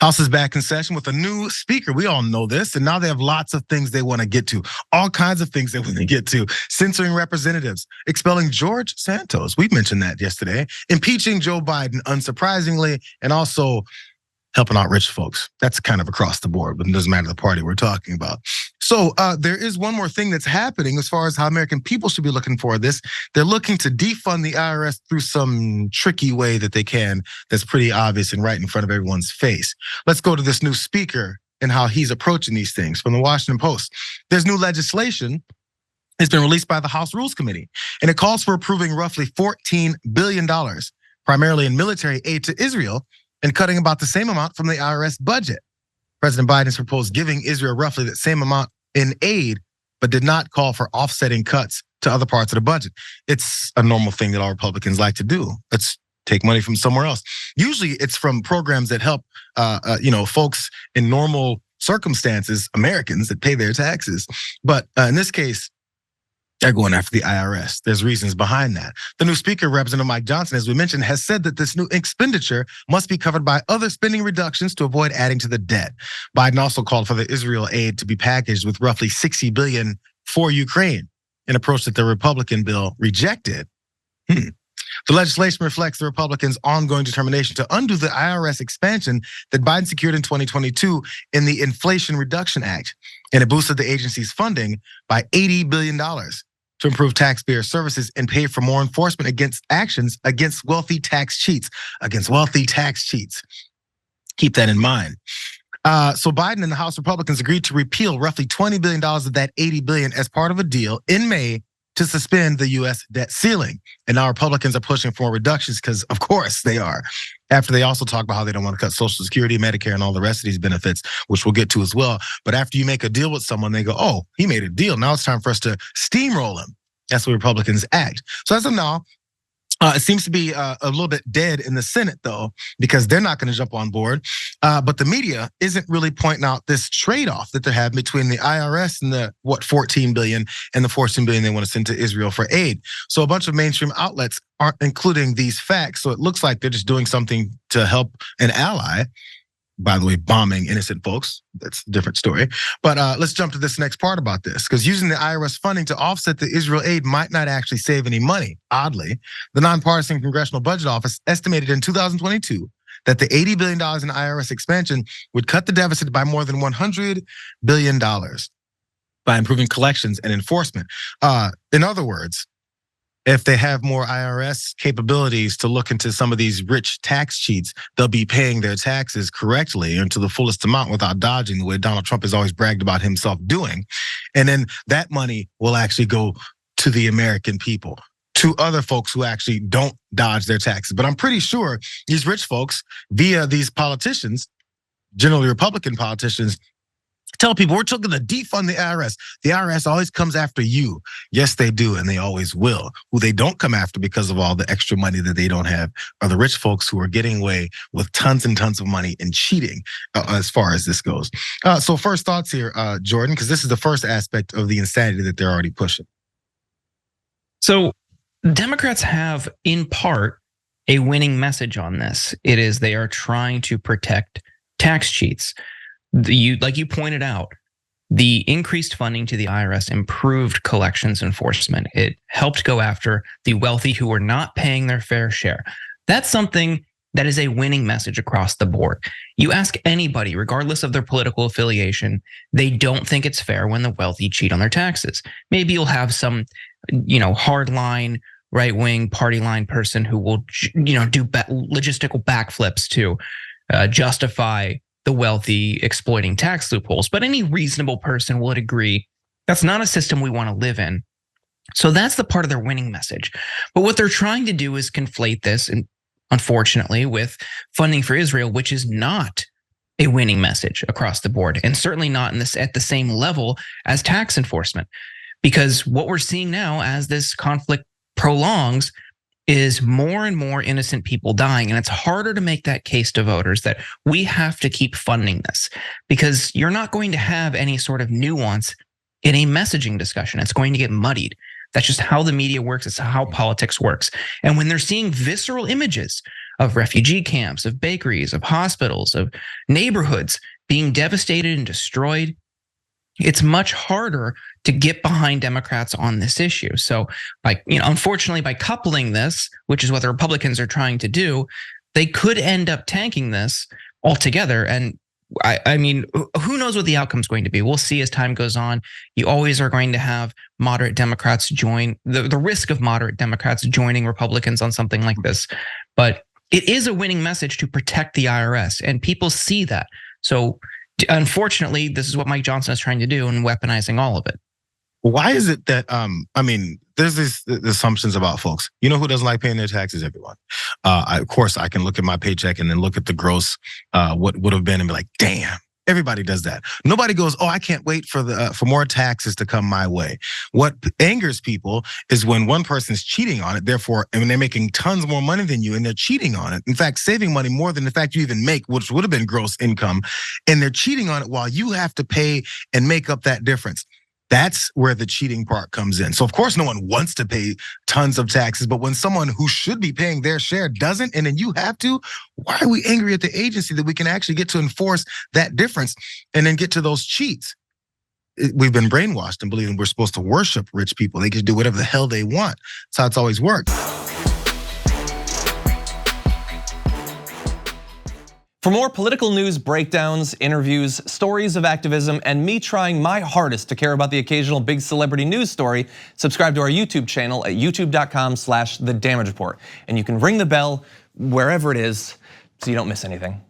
House is back in session with a new speaker. We all know this. And now they have lots of things they want to get to. All kinds of things they want to get to. Censoring representatives, expelling George Santos. We mentioned that yesterday. Impeaching Joe Biden, unsurprisingly, and also helping out rich folks. That's kind of across the board, but it doesn't matter the party we're talking about. So there is one more thing that's happening as far as how American people should be looking for this. They're looking to defund the IRS through some tricky way that they can that's pretty obvious and right in front of everyone's face. Let's go to this new speaker and how he's approaching these things from the Washington Post. There's new legislation. It's been released by the House Rules Committee, and it calls for approving roughly $14 billion, primarily in military aid to Israel, and cutting about the same amount from the IRS budget. President Biden's proposed giving Israel roughly that same amount in aid, but did not call for offsetting cuts to other parts of the budget. It's a normal thing that all Republicans like to do. Let's take money from somewhere else. Usually it's from programs that help folks in normal circumstances, Americans that pay their taxes. But in this case, they're going after the IRS. There's reasons behind that. The new speaker, Representative Mike Johnson, as we mentioned, has said that this new expenditure must be covered by other spending reductions to avoid adding to the debt. Biden also called for the Israel aid to be packaged with roughly $60 billion for Ukraine, an approach that the Republican bill rejected. The legislation reflects the Republicans' ongoing determination to undo the IRS expansion that Biden secured in 2022 in the Inflation Reduction Act, and it boosted the agency's funding by $80 billion. To improve taxpayer services and pay for more enforcement against actions against wealthy tax cheats. Keep that in mind. So Biden and the House Republicans agreed to repeal roughly $20 billion of that $80 billion as part of a deal in May to suspend the US debt ceiling. And now Republicans are pushing for reductions because of course they are. After they also talk about how they don't want to cut Social Security, Medicare, and all the rest of these benefits, which we'll get to as well. But after you make a deal with someone, they go, oh, he made a deal. Now it's time for us to steamroll him. That's the way Republicans act. So as of now, it seems to be a little bit dead in the Senate, though, because they're not going to jump on board. But the media isn't really pointing out this trade-off that they have between the IRS and the, $14 billion and the $14 billion they want to send to Israel for aid. So a bunch of mainstream outlets aren't including these facts. So it looks like they're just doing something to help an ally. By the way, bombing innocent folks, that's a different story. But let's jump to this next part about this, because using the IRS funding to offset the Israel aid might not actually save any money. Oddly, the nonpartisan Congressional Budget Office estimated in 2022 that the $80 billion in IRS expansion would cut the deficit by more than $100 billion by improving collections and enforcement. In other words, if they have more IRS capabilities to look into some of these rich tax cheats, they'll be paying their taxes correctly and to the fullest amount without dodging, the way Donald Trump has always bragged about himself doing. And then that money will actually go to the American people, to other folks who actually don't dodge their taxes. But I'm pretty sure these rich folks, via these politicians, generally Republican politicians, tell people we're going to defund the IRS. The IRS always comes after you. Yes, they do, and they always will. Who they don't come after because of all the extra money that they don't have are the rich folks who are getting away with tons and tons of money and cheating as far as this goes. So first thoughts here, Jordan, because this is the first aspect of the insanity that they're already pushing. So Democrats have, in part, a winning message on this. It is they are trying to protect tax cheats. Like you pointed out, the increased funding to the IRS improved collections enforcement. It helped go after the wealthy who are not paying their fair share. That's something that is a winning message across the board. You ask anybody, regardless of their political affiliation, they don't think it's fair when the wealthy cheat on their taxes. Maybe you'll have some, hardline, right-wing party line person who will, do logistical backflips to justify the wealthy exploiting tax loopholes. But any reasonable person would agree that's not a system we want to live in. So that's the part of their winning message. But what they're trying to do is conflate this, and unfortunately, with funding for Israel, which is not a winning message across the board, and certainly not at the same level as tax enforcement. Because what we're seeing now as this conflict prolongs is more and more innocent people dying. And it's harder to make that case to voters that we have to keep funding this, because you're not going to have any sort of nuance in a messaging discussion. It's going to get muddied. That's just how the media works. It's how politics works. And when they're seeing visceral images of refugee camps, of bakeries, of hospitals, of neighborhoods being devastated and destroyed. It's much harder to get behind Democrats on this issue. So unfortunately, by coupling this, which is what the Republicans are trying to do, they could end up tanking this altogether. And I mean, who knows what the outcome is going to be? We'll see as time goes on. You always are going to have moderate Democrats join, the risk of moderate Democrats joining Republicans on something like this. But it is a winning message to protect the IRS, and people see that. So unfortunately, this is what Mike Johnson is trying to do and weaponizing all of it. Why is it that, there's these assumptions about folks. You know who doesn't like paying their taxes? Everyone. Of course, I can look at my paycheck and then look at the gross, what would have been, and be like, damn, everybody does that. Nobody goes, oh, I can't wait for more taxes to come my way. What angers people is when one person's cheating on it, therefore, and when they're making tons more money than you and they're cheating on it. In fact, saving money more than the fact you even make, which would have been gross income, and they're cheating on it while you have to pay and make up that difference. That's where the cheating part comes in. So of course, no one wants to pay tons of taxes, but when someone who should be paying their share doesn't, and then you have to, why are we angry at the agency that we can actually get to enforce that difference and then get to those cheats? We've been brainwashed and believing we're supposed to worship rich people. They can do whatever the hell they want. That's how it's always worked. For more political news breakdowns, interviews, stories of activism, and me trying my hardest to care about the occasional big celebrity news story, subscribe to our YouTube channel at youtube.com/The Damage Report. And you can ring the bell wherever it is so you don't miss anything.